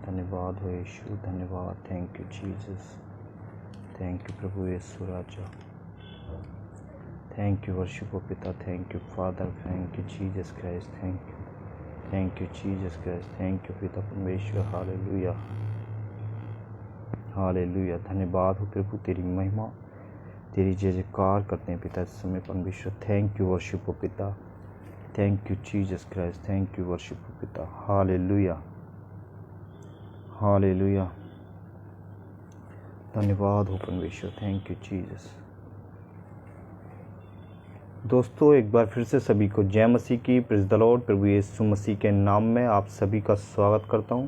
धन्यवाद हो यीशु, धन्यवाद। Thank you Jesus, thank you प्रभु यीशु राजा, थैंक यू वर्शिप ओ पिता, thank you father, thank you Jesus Christ, thank you Jesus Christ, thank you पिता परमेश्वर। Hallelujah, hallelujah. धन्यवाद हो प्रभु, तेरी महिमा, तेरी जय जयकार करते हैं पिता इस समय परमेश्वर। थैंक यू वर्शिप ओ पिता, thank you Jesus Christ, thank you worship ओ पिता। Hallelujah, hallelujah. धन्यवाद हो परमेश्वर, थैंक यू जीसस। दोस्तों, एक बार फिर से सभी को जय मसीह की, प्रेज़ द लॉर्ड। प्रभु यीशु मसीह के नाम में आप सभी का स्वागत करता हूं।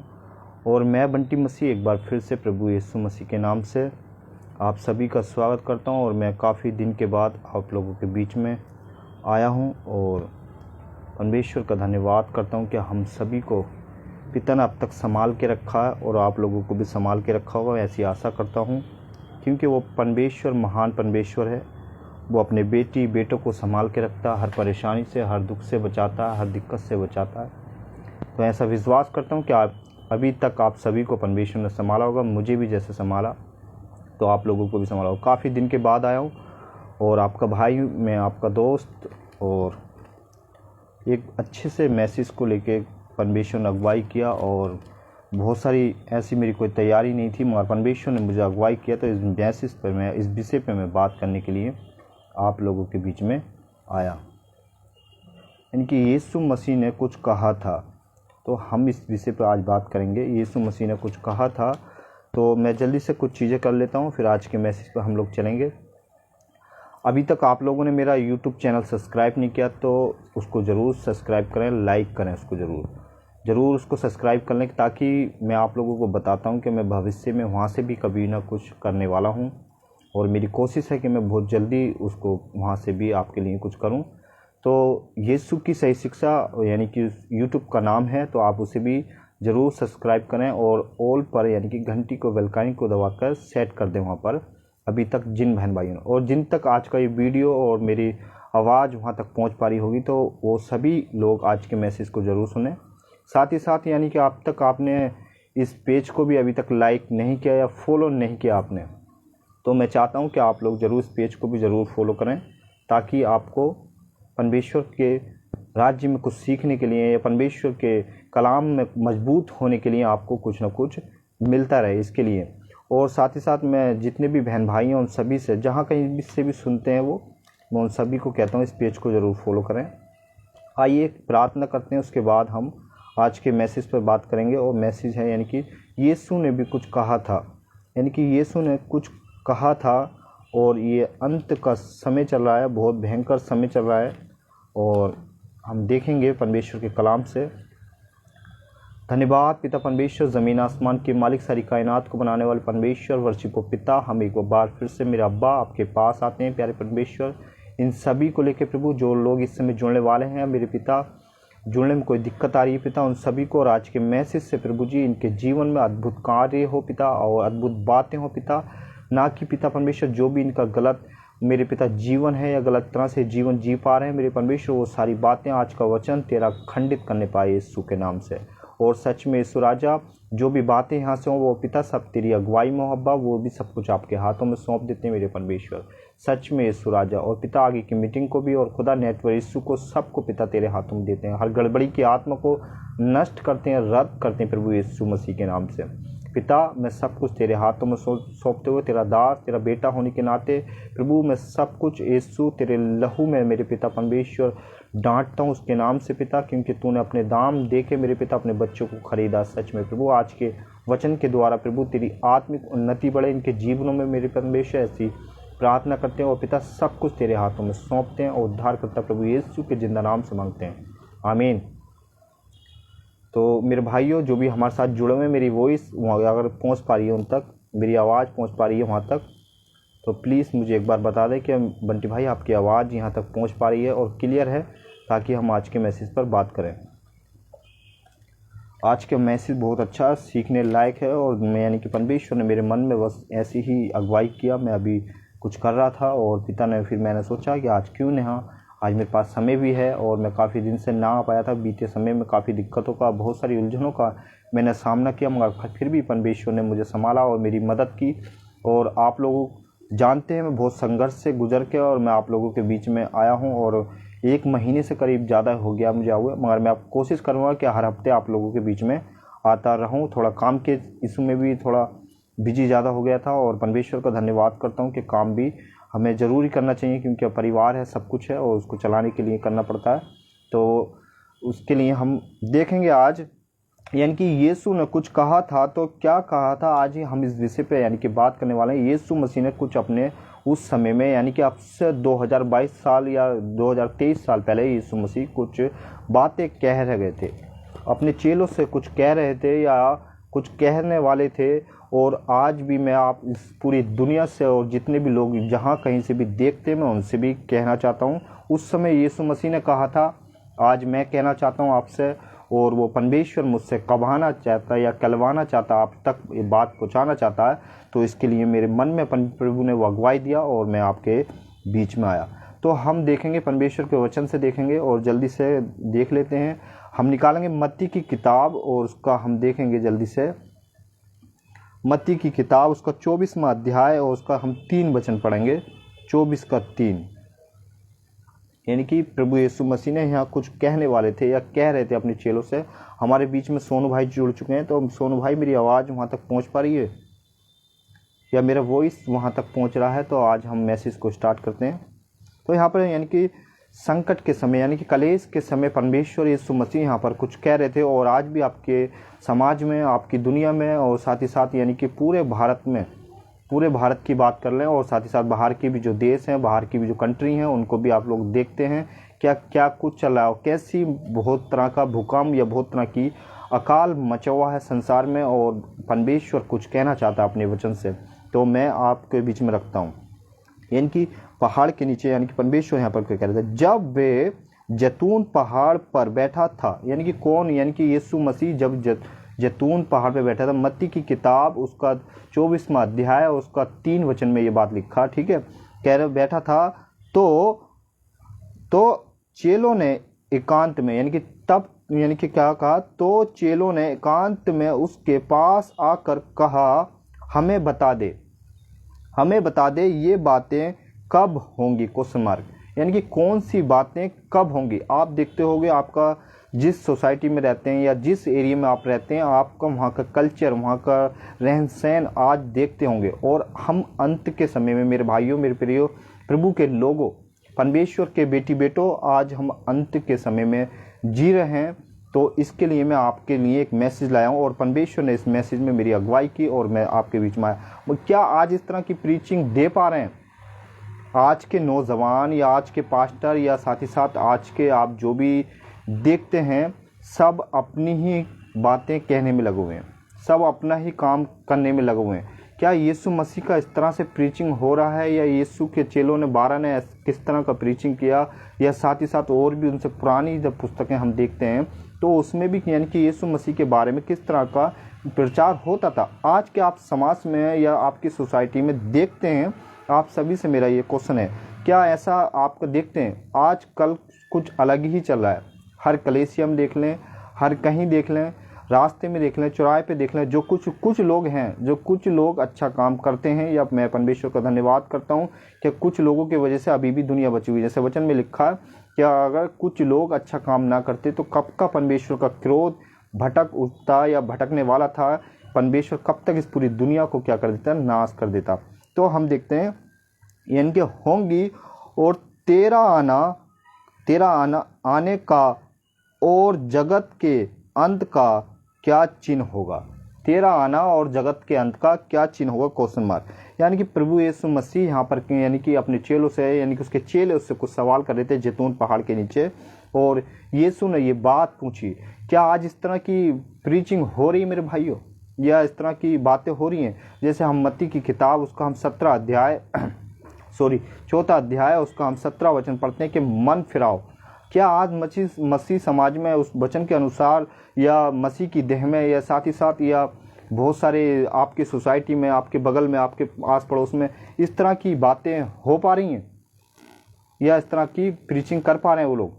और मैं बंटी मसीह एक बार फिर से प्रभु यीशु मसीह के नाम से आप सभी का स्वागत करता हूं। और मैं काफ़ी दिन के बाद आप लोगों के बीच में आया हूं और परमेश्वर का धन्यवाद करता हूं कि हम सभी को पिता ने अब तक संभाल के रखा है और आप लोगों को भी संभाल के रखा होगा, ऐसी आशा करता हूं। क्योंकि वो परमेश्वर महान परमेश्वर है, वो अपने बेटी बेटों को संभाल के रखता है, हर परेशानी से, हर दुख से बचाता है, हर दिक्कत से बचाता है। तो ऐसा विश्वास करता हूं कि अभी तक आप सभी को परमेश्वर ने संभाला होगा, मुझे भी जैसे संभाला तो आप लोगों को भी संभाला होगा। काफ़ी दिन के बाद आया हूँ और आपका भाई, मैं आपका दोस्त, और एक अच्छे से मैसेज को लेके परमेश्वर ने अगुवाई किया। और बहुत सारी ऐसी मेरी कोई तैयारी नहीं थी, मगर परमेश्वर ने मुझे अगुवाई किया। तो इस मैसेज पर मैं, इस विषय पर मैं बात करने के लिए आप लोगों के बीच में आया। इनकी यीशु मसीह ने कुछ कहा था, तो हम इस विषय पर आज बात करेंगे। यीशु मसीह ने कुछ कहा था, तो मैं जल्दी से कुछ चीज़ें कर लेता हूँ, फिर आज के मैसेज पर हम लोग चलेंगे। अभी तक आप लोगों ने मेरा यूट्यूब चैनल सब्सक्राइब नहीं किया तो उसको ज़रूर सब्सक्राइब करें, लाइक करें, उसको ज़रूर उसको सब्सक्राइब कर लें, ताकि मैं आप लोगों को बताता हूँ कि मैं भविष्य में वहाँ से भी कभी ना कुछ करने वाला हूँ। और मेरी कोशिश है कि मैं बहुत जल्दी उसको वहाँ से भी आपके लिए कुछ करूँ। तो यीशु की सही शिक्षा यानी कि यूट्यूब का नाम है, तो आप उसे भी ज़रूर सब्सक्राइब करें और ऑल पर यानी कि घंटी को, बेलकाइन को दबाकर सेट कर दें वहाँ पर, अभी तक जिन बहन भाइयों और जिन तक आज का ये वीडियो और मेरी आवाज़ वहाँ तक पहुँच पा रही होगी, तो वो सभी लोग आज के मैसेज को ज़रूर सुने। साथ ही साथ यानी कि आप तक आपने इस पेज को भी अभी तक लाइक नहीं किया या फॉलो नहीं किया आपने, तो मैं चाहता हूं कि आप लोग ज़रूर इस पेज को भी ज़रूर फॉलो करें, ताकि आपको परमेश्वर के राज्य में कुछ सीखने के लिए या परमेश्वर के कलाम में मजबूत होने के लिए आपको कुछ ना कुछ मिलता रहे, इसके लिए। और साथ ही साथ मैं जितने भी बहन भाई हैं उन सभी से, जहाँ कहीं भी से भी सुनते हैं वो, मैं उन सभी को कहता हूँ इस पेज को ज़रूर फॉलो करें। आइए प्रार्थना करते हैं, उसके बाद हम आज के मैसेज पर बात करेंगे। और मैसेज है यानी कि यीशु ने भी कुछ कहा था, यानी कि यीशु ने कुछ कहा था। और ये अंत का समय चल रहा है, बहुत भयंकर समय चल रहा है, और हम देखेंगे परमेश्वर के कलाम से। धन्यवाद पिता परमेश्वर, ज़मीन आसमान के मालिक, सारी कायनात को बनाने वाले परमेश्वर, वर्षिप पिता, हम एक बार फिर से मेरे अब्बा आपके पास आते हैं। प्यारे परमेश्वर, इन सभी को लेकर प्रभु, जो लोग इस समय जुड़ने वाले हैं मेरे पिता, जुड़ने में कोई दिक्कत आ रही है पिता, उन सभी को, और आज के मैसेज से प्रभु जी इनके जीवन में अद्भुत कार्य हो पिता, और अद्भुत बातें हो पिता। ना कि पिता परमेश्वर जो भी इनका गलत मेरे पिता जीवन है या गलत तरह से जीवन जी पा रहे हैं मेरे परमेश्वर, वो सारी बातें आज का वचन तेरा खंडित करने पाए यीशु के नाम से। और सच में यीशु राजा, जो भी बातें यहाँ से हों वो पिता सब तेरी अगुवाई में अब्बा, वो भी सब कुछ आपके हाथों में सौंप देते हैं मेरे परमेश्वर। सच में यीशु राजा, और पिता आगे की मीटिंग को भी, और खुदा नेटवर्क यीशु को, सबको पिता तेरे हाथों में देते हैं। हर गड़बड़ी की आत्मा को नष्ट करते हैं, रद्द करते हैं प्रभु यीशु मसीह के नाम से। पिता मैं सब कुछ तेरे हाथों में सौंपते हुए, तेरा दास, तेरा बेटा होने के नाते प्रभु, मैं सब कुछ यीशु तेरे लहू में मेरे पिता परमेश्वर डांटता हूँ उसके नाम से पिता, क्योंकि तूने अपने दाम दे के मेरे पिता अपने बच्चों को खरीदा। सच में प्रभु, आज के वचन के द्वारा प्रभु तेरी आत्मिक उन्नति बढ़े इनके जीवनों में मेरे परमेश्वर, ऐसी प्रार्थना करते हैं। और पिता सब कुछ तेरे हाथों में सौंपते हैं, और उद्धार करता प्रभु यीशु के जिंदा नाम से मांगते हैं, आमीन। तो मेरे भाइयों, जो भी हमारे साथ जुड़े हुए, मेरी वॉइस अगर पहुंच पा रही है उन तक, मेरी आवाज़ पहुंच पा रही है वहां तक, तो प्लीज़ मुझे एक बार बता दें कि बंटी भाई आपकी आवाज़ यहाँ तक पहुंच पा रही है और क्लियर है, ताकि हम आज के मैसेज पर बात करें। आज का मैसेज बहुत अच्छा सीखने लायक है, और मैं यानी कि परमेश्वर ने मेरे मन में बस ऐसी ही अगुवाई किया। मैं अभी कुछ कर रहा था और पिता ने, फिर मैंने सोचा कि आज क्यों नहीं आज मेरे पास समय भी है और मैं काफ़ी दिन से ना आ पाया था। बीते समय में काफ़ी दिक्कतों का, बहुत सारी उलझनों का मैंने सामना किया, मगर फिर भी परमेश्वर ने मुझे संभाला और मेरी मदद की। और आप लोग जानते हैं मैं बहुत संघर्ष से गुजर के और मैं आप लोगों के बीच में आया हूं, और 1 महीने से करीब ज़्यादा हो गया मुझे हुए, मगर मैं आप कोशिश करूँगा कि हर हफ्ते आप लोगों के बीच में आता रहूँ। थोड़ा काम के इशू में भी थोड़ा बिजी ज़्यादा हो गया था, और परमेश्वर का धन्यवाद करता हूँ कि काम भी हमें ज़रूरी करना चाहिए, क्योंकि परिवार है, सब कुछ है और उसको चलाने के लिए करना पड़ता है। तो उसके लिए हम देखेंगे आज, यानी कि यीशु ने कुछ कहा था, तो क्या कहा था आज ही हम इस विषय पे यानी कि बात करने वाले हैं। यीशु मसीह ने कुछ अपने उस समय में, यानी कि अब से 2022 साल या 2023 साल पहले यीशु मसीह कुछ बातें कह रहे थे, अपने चेलों से कुछ कह रहे थे या कुछ कहने वाले थे। और आज भी मैं आप इस पूरी दुनिया से और जितने भी लोग जहाँ कहीं से भी देखते हैं, मैं उनसे भी कहना चाहता हूँ। उस समय यीशु मसीह ने कहा था, आज मैं कहना चाहता हूँ आपसे, और वो परमेश्वर मुझसे कहवाना चाहता है या कहलवाना चाहता है, आप तक ये बात पहुँचाना चाहता है। तो इसके लिए मेरे मन में प्रभु ने वो अगुवाई दिया और मैं आपके बीच में आया। तो हम देखेंगे, परमेश्वर के वचन से देखेंगे और जल्दी से देख लेते हैं। हम निकालेंगे मत्ती की किताब और उसका हम देखेंगे जल्दी से, मत्ती की किताब उसका 24वां अध्याय और उसका हम 3 वचन पढ़ेंगे, 24 का 3। यानी कि प्रभु यीशु मसीह ने यहाँ कुछ कहने वाले थे या कह रहे थे अपने चेलों से। हमारे बीच में सोनू भाई जुड़ चुके हैं, तो सोनू भाई मेरी आवाज़ वहाँ तक पहुँच पा रही है या मेरा वॉइस वहाँ तक पहुँच रहा है? तो आज हम मैसेज को स्टार्ट करते हैं। तो यहाँ पर यानी कि संकट के समय, यानी कि कलेश के समय परमेश्वर यीशु मसीह यहाँ पर कुछ कह रहे थे, और आज भी आपके समाज में, आपकी दुनिया में, और साथ ही साथ यानी कि पूरे भारत में, पूरे भारत की बात कर लें, और साथ ही साथ बाहर की भी जो देश हैं, बाहर की भी जो कंट्री हैं, उनको भी आप लोग देखते हैं क्या क्या कुछ चल रहा है, कैसी बहुत तरह का भूकंप या बहुत तरह की अकाल मचा हुआ है संसार में, और परमेश्वर कुछ कहना चाहता है अपने वचन से। तो मैं आपके बीच में रखता हूँ, यानी कि पहाड़ के नीचे, यानी कि परमेश्वर यहाँ पर क्या कह रहे थे, जब वे जैतून पहाड़ पर बैठा था, यानी कि कौन, यानी कि यीशु मसीह जब जैतून पहाड़ पर बैठा था। मत्ती की किताब उसका 24वां अध्याय उसका 3 वचन में ये बात लिखा, ठीक है। कह रहे बैठा था तो चेलों ने एकांत में, यानी कि तब, यानी कि क्या कहा, तो चेलों ने एकांत में उसके पास आकर कहा, हमें बता दे ये बातें कब होंगी, क्वेश्चन मार्क, यानी कि कौन सी बातें कब होंगी। आप देखते होंगे, आपका जिस सोसाइटी में रहते हैं या जिस एरिया में आप रहते हैं, आपका वहाँ का कल्चर, वहाँ का रहन सहन आज देखते होंगे। और हम अंत के समय में, मेरे भाइयों, मेरे प्रियो प्रभु के लोगों, परमेश्वर के बेटी बेटों, आज हम अंत के समय में जी रहे हैं। तो इसके लिए मैं आपके लिए एक मैसेज लाया हूँ, और परमेश्वर ने इस मैसेज में मेरी अगुवाई की और मैं आपके बीच में आया। क्या आज इस तरह की प्रीचिंग दे पा रहे हैं आज के नौजवान या आज के पास्टर, या साथ ही साथ आज के आप जो भी देखते हैं, सब अपनी ही बातें कहने में लगे हुए हैं, सब अपना ही काम करने में लगे हुए हैं। क्या यीशु मसीह का इस तरह से प्रीचिंग हो रहा है, या यीशु के चेलों ने 12 ने किस तरह का प्रीचिंग किया, या साथ ही साथ और भी उनसे पुरानी जब पुस्तकें हम देखते हैं तो उसमें भी यानी कि यीशु मसीह के बारे में किस तरह का प्रचार होता था। आज के आप समाज में या आपकी सोसाइटी में देखते हैं, आप सभी से मेरा ये क्वेश्चन है, क्या ऐसा आपको देखते हैं? आज कल कुछ अलग ही चल रहा है। हर कलेसिया में देख लें, हर कहीं देख लें, रास्ते में देख लें, चौराहे पे देख लें, जो कुछ लोग हैं, जो कुछ लोग अच्छा काम करते हैं, या मैं परमेश्वर का धन्यवाद करता हूँ कि कुछ लोगों की वजह से अभी भी दुनिया बची हुई है। जैसे वचन में लिखा है कि अगर कुछ लोग अच्छा काम ना करते तो कब का परमेश्वर का क्रोध भटक उठता या भटकने वाला था, परमेश्वर कब तक इस पूरी दुनिया को क्या कर देता, नाश कर देता। तो हम देखते हैं यानी कि होंगी, और तेरा आना आने का और जगत के अंत का क्या चिन्ह होगा। तेरा आना और जगत के अंत का क्या चिन्ह होगा, क्वेश्चन मार्क। यानी कि प्रभु यीशु मसीह यहाँ पर यानी कि अपने चेलों से, यानी कि उसके चेले उससे कुछ सवाल कर रहे थे जैतून पहाड़ के नीचे, और यीशु ने ये बात पूछी, क्या आज इस तरह की प्रीचिंग हो रही है मेरे भाइयों, या इस तरह की बातें हो रही हैं? जैसे हम मत्ती की किताब उसका हम 4 अध्याय उसका हम 17 वचन पढ़ते हैं कि मन फिराओ। क्या आज मसीह समाज में उस वचन के अनुसार, या मसीह की देह में, या साथ ही साथ या बहुत सारे आपके सोसाइटी में, आपके बगल में, आपके आस पड़ोस में इस तरह की बातें हो पा रही हैं? या इस तरह की प्रीचिंग कर पा रहे हैं वो लोग,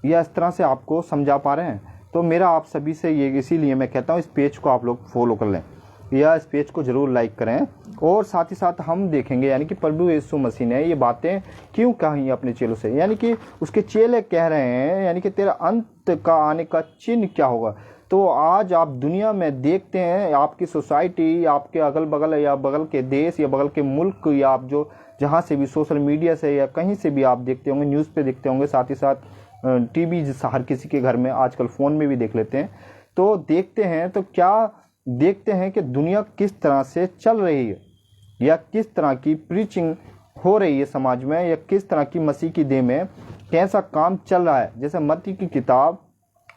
या इस तरह से आपको समझा पा रहे हैं? तो मेरा आप सभी से ये, इसीलिए मैं कहता हूँ इस पेज को आप लोग फॉलो कर लें या इस पेज को ज़रूर लाइक करें। और साथ ही साथ हम देखेंगे यानी कि प्रभु यीशु मसीह ने ये बातें क्यों कही अपने चेलों से, यानी कि उसके चेले कह रहे हैं यानी कि तेरा अंत का आने का चिन्ह क्या होगा। तो आज आप दुनिया में देखते हैं, आपकी सोसाइटी, आपके अगल बगल या बगल के देश या बगल के मुल्क, या आप जो जहाँ से भी सोशल मीडिया से या कहीं से भी आप देखते होंगे, न्यूज़ पे देखते होंगे, साथ ही साथ टीवी हर किसी के घर में आजकल फ़ोन में भी देख लेते हैं। तो देखते हैं तो क्या देखते हैं कि दुनिया किस तरह से चल रही है, या किस तरह की प्रीचिंग हो रही है समाज में, या किस तरह की मसीह की देह में कैसा काम चल रहा है। जैसे मत्ती की किताब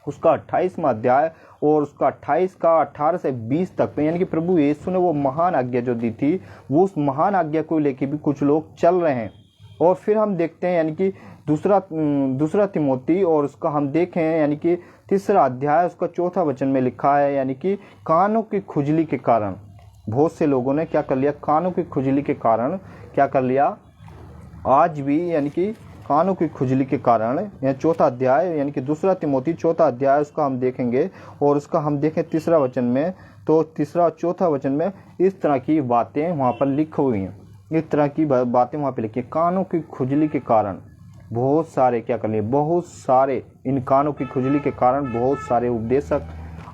उसका 28वां अध्याय और उसका 28 का 18 से 20 तक में, यानी कि प्रभु यीशु ने वो महान आज्ञा जो दी थी, वो उस महान आज्ञा को लेके भी कुछ लोग चल रहे हैं। और फिर हम देखते हैं यानी कि दूसरा तिमोथी और उसका हम देखें यानी कि 3रा अध्याय उसका 4था वचन में लिखा है, यानी कि कानों की खुजली के कारण बहुत से लोगों ने क्या कर लिया, कानों की खुजली के कारण क्या कर लिया आज भी, यानी कि कानों की खुजली के कारण, या 4था अध्याय यानी कि 2 तिमोथी 4था अध्याय उसका हम देखेंगे और उसका हम देखें 3रा वचन में, तो 3रा और 4था वचन में इस तरह की बातें वहाँ पर लिखी हुई हैं, इस तरह की बातें वहाँ पर लिखी हैं। कानों की खुजली के कारण बहुत सारे क्या कर लिए, बहुत सारे इन कानों की खुजली के कारण बहुत सारे उपदेशक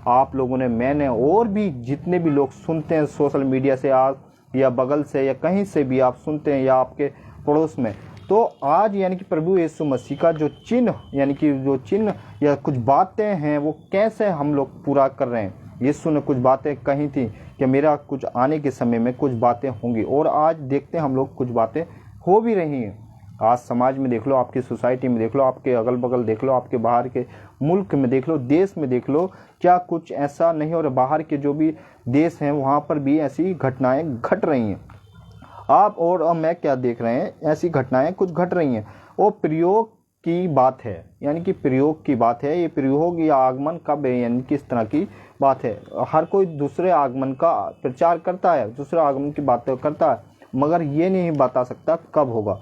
आप लोगों ने, मैंने और भी जितने भी लोग सुनते हैं सोशल मीडिया से आप या बगल से या कहीं से भी आप सुनते हैं या आपके पड़ोस में, तो आज यानी कि प्रभु यीशु मसीह का जो चिन्ह, यानी कि जो चिन्ह या कुछ बातें हैं वो कैसे हम लोग पूरा कर रहे हैं। यीशु ने कुछ बातें कही थी कि मेरा कुछ आने के समय में कुछ बातें होंगी, और आज देखते हैं हम लोग कुछ बातें हो भी रही हैं। आज समाज में देख लो, आपकी सोसाइटी में देख लो, आपके अगल बगल देख लो, आपके बाहर के मुल्क में देख लो, देश में देख लो, क्या कुछ ऐसा नहीं हो रहा। बाहर के जो भी देश हैं वहाँ पर भी ऐसी घटनाएं घट रही हैं। आप और मैं क्या देख रहे हैं, ऐसी घटनाएं कुछ घट रही हैं। और प्रयोग की बात है, यानी कि प्रयोग की बात है, ये प्रयोग या आगमन कब है, यानी किस तरह की बात है। हर कोई दूसरे आगमन का प्रचार करता है, दूसरे आगमन की बातें करता है, मगर ये नहीं बता सकता कब होगा।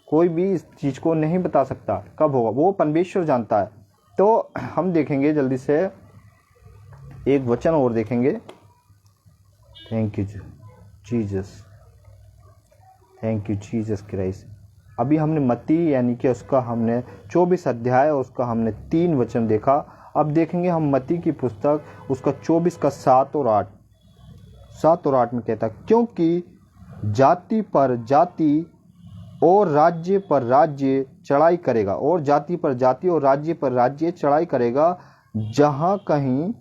कोई भी इस चीज़ को नहीं बता सकता कब होगा, वो परमेश्वर जानता है। तो हम देखेंगे जल्दी से एक वचन और देखेंगे। Thank you Jesus, thank you Jesus Christ. अभी हमने मत्ती यानी कि उसका हमने 24 अध्याय और उसका हमने 3 वचन देखा। अब देखेंगे हम मत्ती की पुस्तक उसका 24 का 7 और 8 में कहता, क्योंकि जाति पर जाति और राज्य पर राज्य चढ़ाई करेगा, और जाति पर जाति और राज्य पर राज्य चढ़ाई करेगा, जहाँ कहीं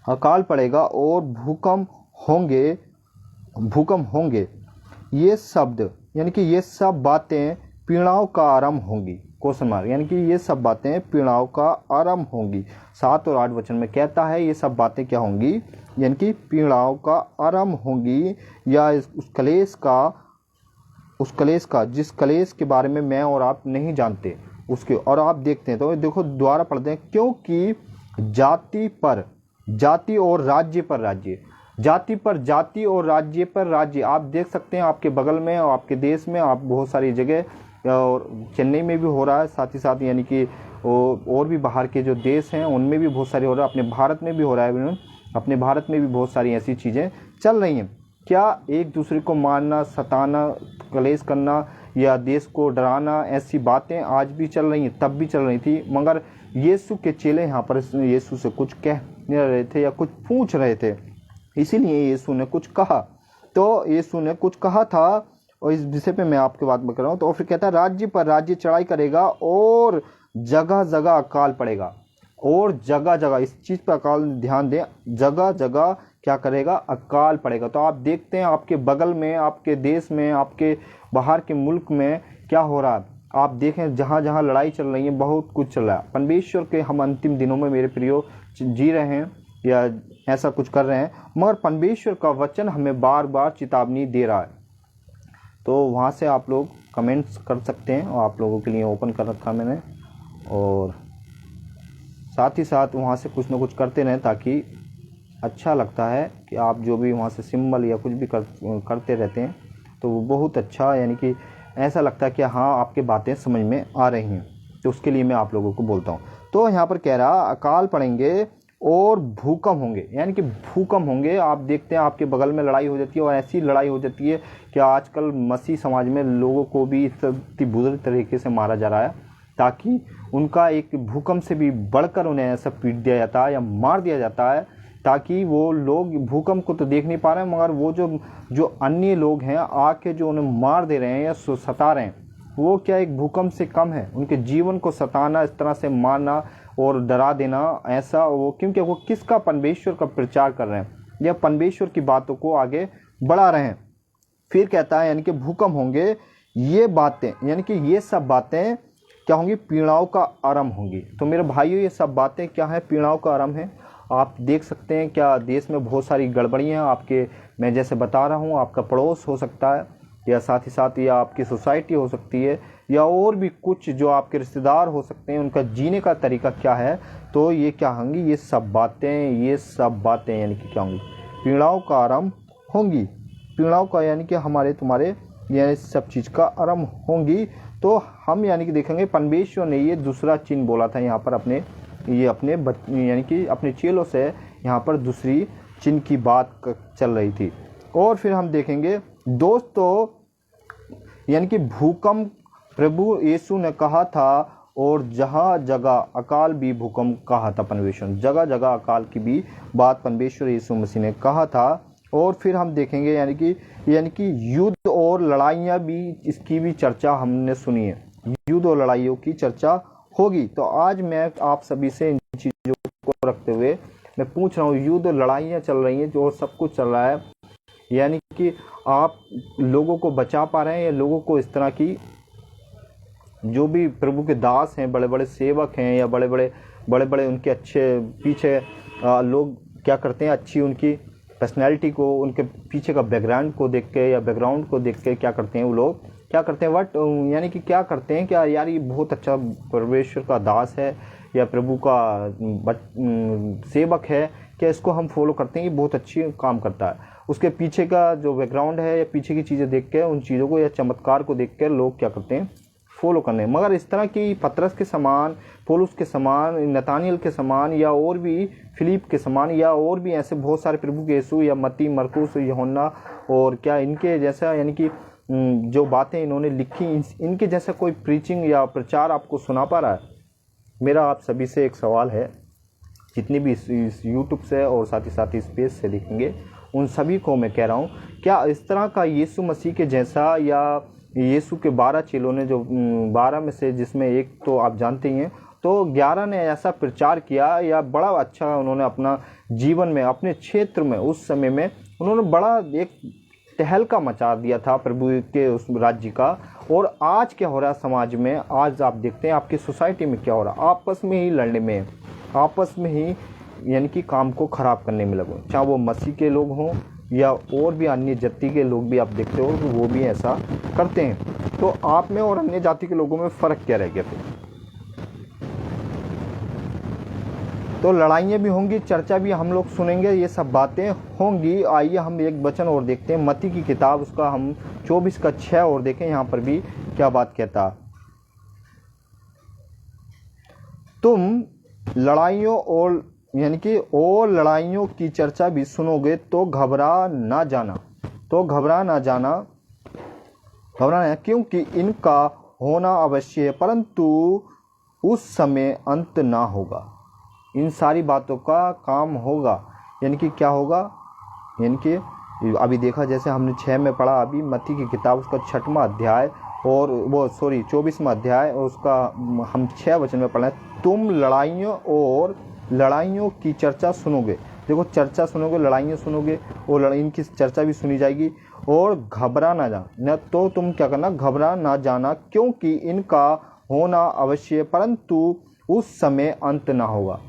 अकाल पड़ेगा और भूकंप होंगे। ये शब्द यानी कि ये सब बातें पीड़ाओं का आरंभ होंगी, क्वेश्चन मार्क, यानी कि ये सब बातें पीड़ाओं का आरंभ होंगी। 7 और 8 वचन में कहता है ये सब बातें क्या होंगी, यानी कि पीड़ाओं का आरंभ होंगी, या उस कलेश का जिस कलेश के बारे में मैं और आप नहीं जानते उसके। और आप देखते हैं तो देखो दोबारा पढ़ते हैं, क्योंकि जाति पर जाति और राज्य पर राज्य, जाति पर जाति और राज्य पर राज्य, आप देख सकते हैं आपके बगल में और आपके देश में, आप बहुत सारी जगह, और चेन्नई में भी हो रहा है, साथ ही साथ यानी कि और भी बाहर के जो देश हैं उनमें भी बहुत सारी हो रहा है, अपने भारत में भी हो रहा है, अपने भारत में भी बहुत सारी ऐसी चीज़ें चल रही हैं। क्या एक दूसरे को मारना, सताना, कलेश करना या देश को डराना, ऐसी बातें आज भी चल रही हैं, तब भी चल रही थी। मगर यीशु के चेले यहाँ पर यीशु से कुछ कह रहे थे या कुछ पूछ रहे थे, इसीलिए यीशु ने कुछ कहा। तो यीशु ने कुछ कहा था और इस विषय पे मैं आपके बात में कर रहा हूँ। तो फिर कहता है राज्य पर राज्य चढ़ाई करेगा और जगह जगह अकाल पड़ेगा, और जगह जगह इस चीज़ पर अकाल, ध्यान दें, जगह जगह क्या करेगा, अकाल पड़ेगा। तो आप देखते हैं आपके बगल में, आपके देश में, आपके बाहर के मुल्क में क्या हो रहा है। आप देखें जहाँ जहाँ लड़ाई चल रही है, बहुत कुछ चल रहा है। परमेश्वर के हम अंतिम दिनों में मेरे प्रियो जी रहे हैं या ऐसा कुछ कर रहे हैं, मगर परमेश्वर का वचन हमें बार बार चेतावनी दे रहा है। तो वहाँ से आप लोग कमेंट्स कर सकते हैं, और आप लोगों के लिए ओपन कर रखा मैंने, और साथ ही साथ वहाँ से कुछ ना कुछ करते रहें, ताकि अच्छा लगता है कि आप जो भी वहाँ से सिंबल या कुछ भी करते रहते हैं तो वो बहुत अच्छा, यानी कि ऐसा लगता है कि हाँ आपकी बातें समझ में आ रही हैं, तो उसके लिए मैं आप लोगों को बोलता हूँ। तो यहाँ पर कह रहा अकाल पड़ेंगे और भूकंप होंगे, यानी कि भूकंप होंगे। आप देखते हैं आपके बगल में लड़ाई हो जाती है, और ऐसी लड़ाई हो जाती है कि आजकल मसीह समाज में लोगों को भी इतनी बुरी तरीके से मारा जा रहा है, ताकि उनका एक भूकंप से भी बढ़कर उन्हें ऐसा पीट दिया जाता है या मार दिया जाता है, ताकि वो लोग भूकंप को तो देख नहीं पा रहे हैं, मगर वो जो अन्य लोग हैं आके जो उन्हें मार दे रहे हैं या सता रहे हैं, वो क्या एक भूकंप से कम है। उनके जीवन को सताना, इस तरह से मारना और डरा देना, ऐसा वो क्योंकि वो किसका, परमेश्वर का प्रचार कर रहे हैं या परमेश्वर की बातों को आगे बढ़ा रहे हैं। फिर कहता है यानी कि भूकंप होंगे, ये बातें यानी कि ये सब बातें क्या होंगी, पीड़ाओं का आरंभ होंगी। तो मेरे भाइयों ये सब बातें क्या है, पीड़ाओं का आरंभ है। आप देख सकते हैं क्या देश में बहुत सारी गड़बड़ियाँ आपके, मैं जैसे बता रहा हूँ, आपका पड़ोस हो सकता है, या साथ ही साथ या आपकी सोसाइटी हो सकती है, या और भी कुछ जो आपके रिश्तेदार हो सकते हैं, उनका जीने का तरीका क्या है। तो ये क्या होंगी, ये सब बातें यानी कि क्या होंगी, पीड़ाओं का आरंभ होंगी। पीड़ाओं का यानी कि हमारे तुम्हारे ये सब चीज़ का आरंभ होंगी। तो हम यानी कि देखेंगे परमेश्वर ने ये दूसरा चिन्ह बोला था यहाँ पर यानी कि अपने चेलों से यहाँ पर दूसरी चिन्ह की बात चल रही थी। और फिर हम देखेंगे दोस्तों, यानी कि भूकंप प्रभु यीशु ने कहा था, और जहाँ जगह अकाल भी भूकंप कहा था परमेश्वर, जगह जगह अकाल की भी बात परमेश्वर यीशु मसीह ने कहा था। और फिर हम देखेंगे यानी कि युद्ध और लड़ाइयाँ भी, इसकी भी चर्चा हमने सुनी है, युद्ध और लड़ाइयों की चर्चा होगी। तो आज मैं आप सभी से इन चीज़ों को रखते हुए मैं पूछ रहा हूँ, युद्ध और लड़ाइयाँ चल रही हैं, जो सब कुछ चल रहा है, यानी कि आप लोगों को बचा पा रहे हैं, या लोगों को इस तरह की जो भी प्रभु के दास हैं, बड़े बड़े सेवक हैं, या बड़े बड़े उनके अच्छे पीछे लोग क्या करते हैं, अच्छी उनकी पर्सनैलिटी को, उनके पीछे का बैकग्राउंड को देख के क्या करते हैं, वो लोग क्या करते हैं, यानी कि क्या करते हैं, क्या यार ये बहुत अच्छा परमेश्वर का दास है या प्रभु का सेवक है, क्या इसको हम फॉलो करते हैं, ये बहुत अच्छी काम करता है। उसके पीछे का जो बैकग्राउंड है या पीछे की चीज़ें देख के, उन चीज़ों को या चमत्कार को देख कर लोग क्या करते हैं, फॉलो करने। मगर इस तरह की पतरस के समान, पौलुस के समान, नतानियल के समान, या और भी फिलिप के समान, या और भी ऐसे बहुत सारे प्रभु के यीशु या मत्ती, मरकुस, यूहन्ना, और क्या इनके जैसा यानी कि जो बातें इन्होंने लिखी, इनके जैसा कोई प्रीचिंग या प्रचार आपको सुना पा रहा है? मेरा आप सभी से एक सवाल है, जितनी भी इस यूट्यूब से और साथ ही साथ इस पेज से देखेंगे, उन सभी को मैं कह रहा हूँ, क्या इस तरह का यीशु मसीह के जैसा, या यीशु के 12 चेलों ने, जो 12 में से जिसमें एक तो आप जानते ही हैं, तो 11 ने ऐसा प्रचार किया, या बड़ा अच्छा उन्होंने अपना जीवन में, अपने क्षेत्र में, उस समय में उन्होंने बड़ा एक तहलका मचा दिया था प्रभु के उस राज्य का। और आज क्या हो रहा है समाज में, आज आप देखते हैं आपकी सोसाइटी में क्या हो रहा है, आपस में ही लड़ने में, आपस में ही यानी कि काम को ख़राब करने में लगो, चाहे वो मसीह के लोग हों या और भी अन्य जाति के लोग भी आप देखते हो कि वो भी ऐसा करते हैं। तो आप में और अन्य जाति के लोगों में फ़र्क क्या रह गया फिर? तो लड़ाइयाँ भी होंगी, चर्चा भी हम लोग सुनेंगे, ये सब बातें होंगी। आइए हम एक वचन और देखते हैं, मत्ती की किताब, उसका हम 24:6 और देखें, यहाँ पर भी क्या बात कहता। तुम लड़ाइयों और यानी कि और लड़ाइयों की चर्चा भी सुनोगे तो घबरा ना जाना, क्योंकि इनका होना अवश्य है, परंतु उस समय अंत ना होगा। इन सारी बातों का काम होगा, यानी कि क्या होगा, यानी कि अभी देखा, जैसे हमने 6 में पढ़ा अभी, मत्ती की किताब उसका 6वां अध्याय, और वो 24वां अध्याय, और उसका हम 6 वचन में पढ़ा है, तुम लड़ाइयों की चर्चा सुनोगे। देखो, चर्चा सुनोगे, लड़ाइयाँ सुनोगे, और इनकी चर्चा भी सुनी जाएगी, और घबरा ना जाना। तो तुम क्या करना, घबरा ना जाना, क्योंकि इनका होना अवश्य, परंतु उस समय अंत ना होगा।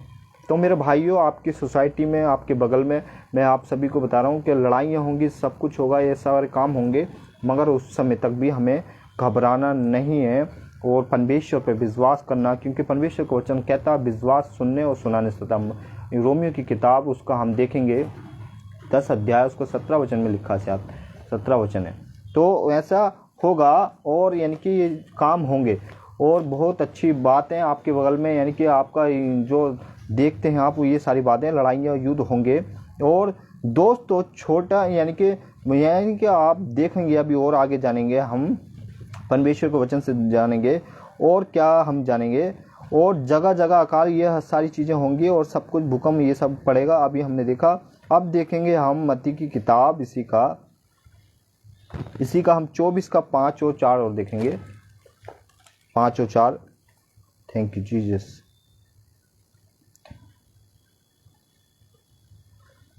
तो मेरे भाइयों, आपकी सोसाइटी में, आपके बगल में, मैं आप सभी को बता रहा हूँ कि लड़ाइयाँ होंगी, सब कुछ होगा, ये सारे काम होंगे, मगर उस समय तक भी हमें घबराना नहीं है, और परमेश्वर पर विश्वास करना, क्योंकि परमेश्वर का वचन कहता है विश्वास सुनने और सुनाने से होता है। रोमियो की किताब, उसका हम देखेंगे 10 अध्याय, उसको 17 वचन में लिखा है, 17 वचन है। तो ऐसा होगा और यानी कि ये काम होंगे। और बहुत अच्छी बात है आपके बगल में, यानी कि आपका जो देखते हैं आप ये सारी बातें, लड़ाइयाँ युद्ध होंगे। और दोस्तों छोटा यानी कि आप देखेंगे अभी और आगे जानेंगे हम परमेश्वर के वचन से जानेंगे और क्या हम जानेंगे। और जगह जगह आकार ये सारी चीज़ें होंगी और सब कुछ भूकंप ये सब पड़ेगा। अभी हमने देखा, अब देखेंगे हम मत्ती की किताब इसी का हम 24 का 5 और 4 और देखेंगे। 5 और 4। Thank you Jesus.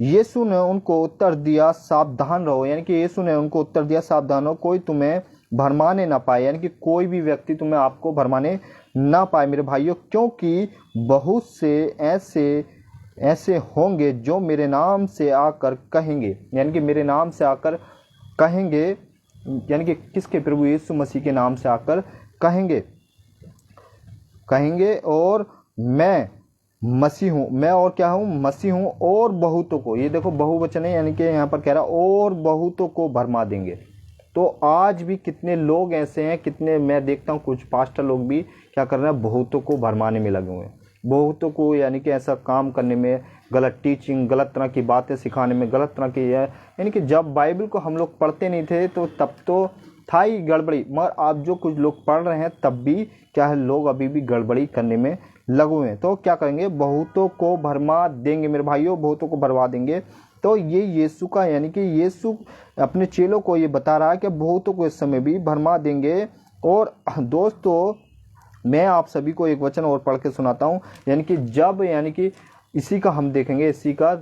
यीशु ने उनको उत्तर दिया, सावधान रहो। यानी कि यीशु ने उनको उत्तर दिया, सावधान रहो, कोई तुम्हें भरमाने ना पाए। यानी कि कोई भी व्यक्ति तुम्हें आपको भरमाने ना पाए मेरे भाइयों, क्योंकि बहुत से ऐसे होंगे जो मेरे नाम से आकर कहेंगे। यानी कि मेरे नाम से आकर कहेंगे, यानी कि किसके? प्रभु यीशु मसीह के नाम से आकर कहेंगे और मैं मसीह हूँ, मैं और क्या हूँ? मसीह हूँ, और बहुतों को, ये देखो बहुवचन है, यानी कि यहाँ पर कह रहा और बहुतों को भरमा देंगे। तो आज भी कितने लोग ऐसे हैं, कितने मैं देखता हूँ कुछ पास्टर लोग भी क्या कर रहे हैं, बहुतों को भरमाने में लगे हुए हैं। बहुतों को यानी कि ऐसा काम करने में, गलत टीचिंग, गलत तरह की बातें सिखाने में, गलत तरह की यानी कि जब बाइबल को हम लोग पढ़ते नहीं थे तो तब तो था ही गड़बड़ी, मगर आप जो कुछ लोग पढ़ रहे हैं तब भी क्या है, लोग अभी भी गड़बड़ी करने में लगे हुए हैं। तो क्या करेंगे? बहुतों को भरमा देंगे मेरे भाइयों, बहुतों को भरवा देंगे। तो ये यीशु का, यानी कि यीशु अपने चेलों को ये बता रहा है कि बहुतों को इस समय भी भरमा देंगे। और दोस्तों मैं आप सभी को एक वचन और पढ़ के सुनाता हूँ, यानी कि जब, यानी कि इसी का हम देखेंगे, इसी का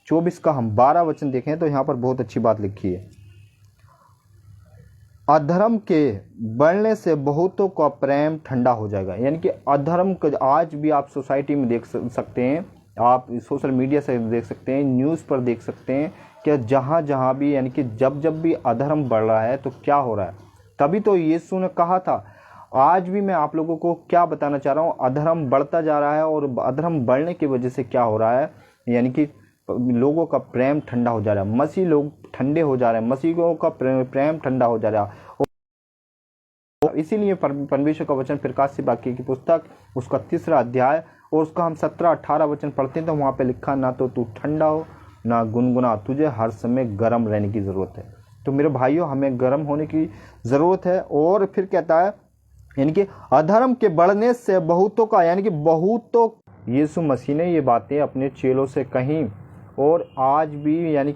24 का हम 12 वचन देखें तो यहाँ पर बहुत अच्छी बात लिखी है। अधर्म के बढ़ने से बहुतों का प्रेम ठंडा हो जाएगा। यानी कि अधर्म का आज भी आप सोसाइटी में देख सकते हैं, आप सोशल मीडिया से देख सकते हैं, न्यूज़ पर देख सकते हैं कि जहाँ भी, यानी कि जब भी अधर्म बढ़ रहा है तो क्या हो रहा है। तभी तो यीशु ने कहा था, आज भी मैं आप लोगों को क्या बताना चाह रहा हूँ, अधर्म बढ़ता जा रहा है और अधर्म बढ़ने की वजह से क्या हो रहा है, यानी कि लोगों का प्रेम ठंडा हो जा रहा है, मसीह लोग ठंडे हो जा रहे हैं, मसीहों का प्रेम ठंडा हो जा रहा है। और इसीलिए परमेश्वर का वचन प्रकाशित वाक्य की पुस्तक उसका 3रा अध्याय और उसका हम 17-18 वचन पढ़ते हैं तो वहाँ पे लिखा, ना तो तू ठंडा हो ना गुनगुना, तुझे हर समय गर्म रहने की ज़रूरत है। तो मेरे भाइयों हमें गर्म होने की ज़रूरत है। और फिर कहता है, यानी कि अधर्म के बढ़ने से बहुतों का, यानी कि बहुतों, यीशु मसीह ने ये बातें अपने चेलों से कहीं। और आज भी यानी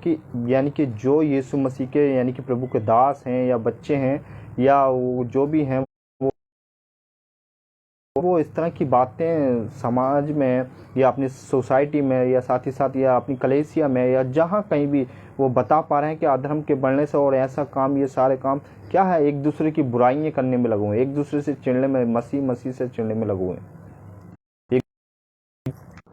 कि जो यीशु मसीह के, यानी कि प्रभु के दास हैं या बच्चे हैं या वो जो भी हैं, वो इस तरह की बातें समाज में या अपनी सोसाइटी में या साथ ही साथ या अपनी कलीसिया में या जहाँ कहीं भी वो बता पा रहे हैं कि अधर्म के बढ़ने से और ऐसा काम, ये सारे काम क्या है, एक दूसरे की बुराइयां करने में लगे हुए हैं, एक दूसरे से चिढ़ने में, मसीह से चिढ़ने में लगे हुए हैं।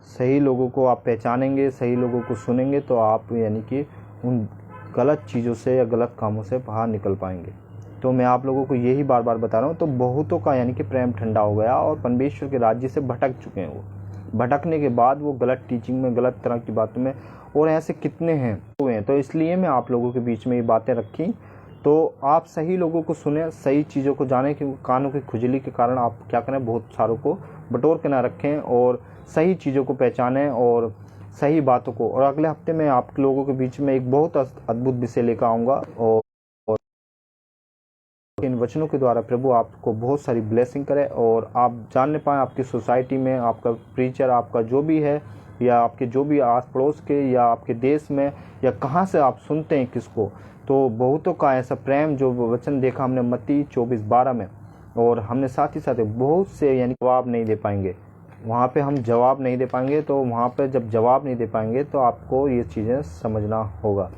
सही लोगों को आप पहचानेंगे, सही लोगों को सुनेंगे तो आप यानी कि उन गलत चीज़ों से या गलत कामों से बाहर निकल पाएंगे। तो मैं आप लोगों को यही बार बार बता रहा हूँ। तो बहुतों का यानी कि प्रेम ठंडा हो गया और परमेश्वर के राज्य से भटक चुके हैं। वो भटकने के बाद वो गलत टीचिंग में, गलत तरह की बातों में, और ऐसे कितने हैं हुए हैं। तो इसलिए मैं आप लोगों के बीच में ये बातें रखी, तो आप सही लोगों को सुने, सही चीज़ों को जानें, क्योंकि कानों की खुजली के कारण आप क्या करें, बहुत सारों को बटोर के ना रखें और सही चीज़ों को पहचानें और सही बातों को। और अगले हफ्ते में आप लोगों के बीच में एक बहुत अद्भुत विषय लेकर आऊँगा और इन वचनों के द्वारा प्रभु आपको बहुत सारी ब्लेसिंग करे और आप जानने पाएँ आपकी सोसाइटी में आपका प्रीचर, आपका जो भी है, या आपके जो भी आस पड़ोस के, या आपके देश में, या कहाँ से आप सुनते हैं किसको। तो बहुतों का ऐसा प्रेम जो वचन देखा हमने मत्ती 24:12 में, और हमने साथ ही साथ बहुत से यानी जवाब नहीं दे पाएंगे, वहाँ पे हम जवाब नहीं दे पाएंगे। तो वहाँ पे जब जवाब नहीं दे पाएंगे तो आपको ये चीज़ें समझना होगा।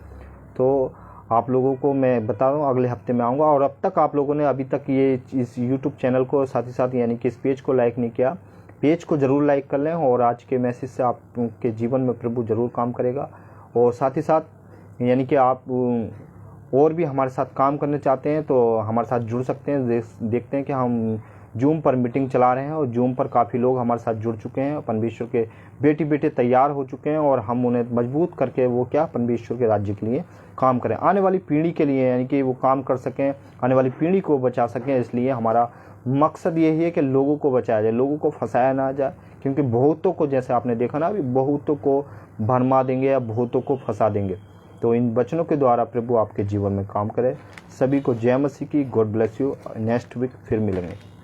तो आप लोगों को मैं बता रहा हूँ अगले हफ्ते में आऊँगा। और अब तक आप लोगों ने अभी तक ये इस यूट्यूब चैनल को, साथ ही साथ यानी कि इस पेज को लाइक नहीं किया, पेज को ज़रूर लाइक कर लें। और आज के मैसेज से आपके जीवन में प्रभु ज़रूर काम करेगा। और साथ ही साथ यानी कि आप और भी हमारे साथ काम करना चाहते हैं तो हमारे साथ जुड़ सकते हैं। देखते हैं कि हम जूम पर मीटिंग चला रहे हैं और जूम पर काफ़ी लोग हमारे साथ जुड़ चुके हैं। परमेश्वर के बेटी बेटे तैयार हो चुके हैं और हम उन्हें मजबूत करके वो क्या परमेश्वर के राज्य के लिए काम करें, आने वाली पीढ़ी के लिए, यानी कि वो काम कर सकें, आने वाली पीढ़ी को बचा सकें। इसलिए हमारा मकसद यही है कि लोगों को बचाया जाए, लोगों को फंसाया ना जाए, क्योंकि बहुतों को, जैसे आपने देखा ना अभी, बहुतों को भरमा देंगे या बहुतों को फंसा देंगे। तो इन वचनों के द्वारा प्रभु आपके जीवन में काम करे। सभी को जय मसीह की। God bless you. Next week फिर मिलेंगे।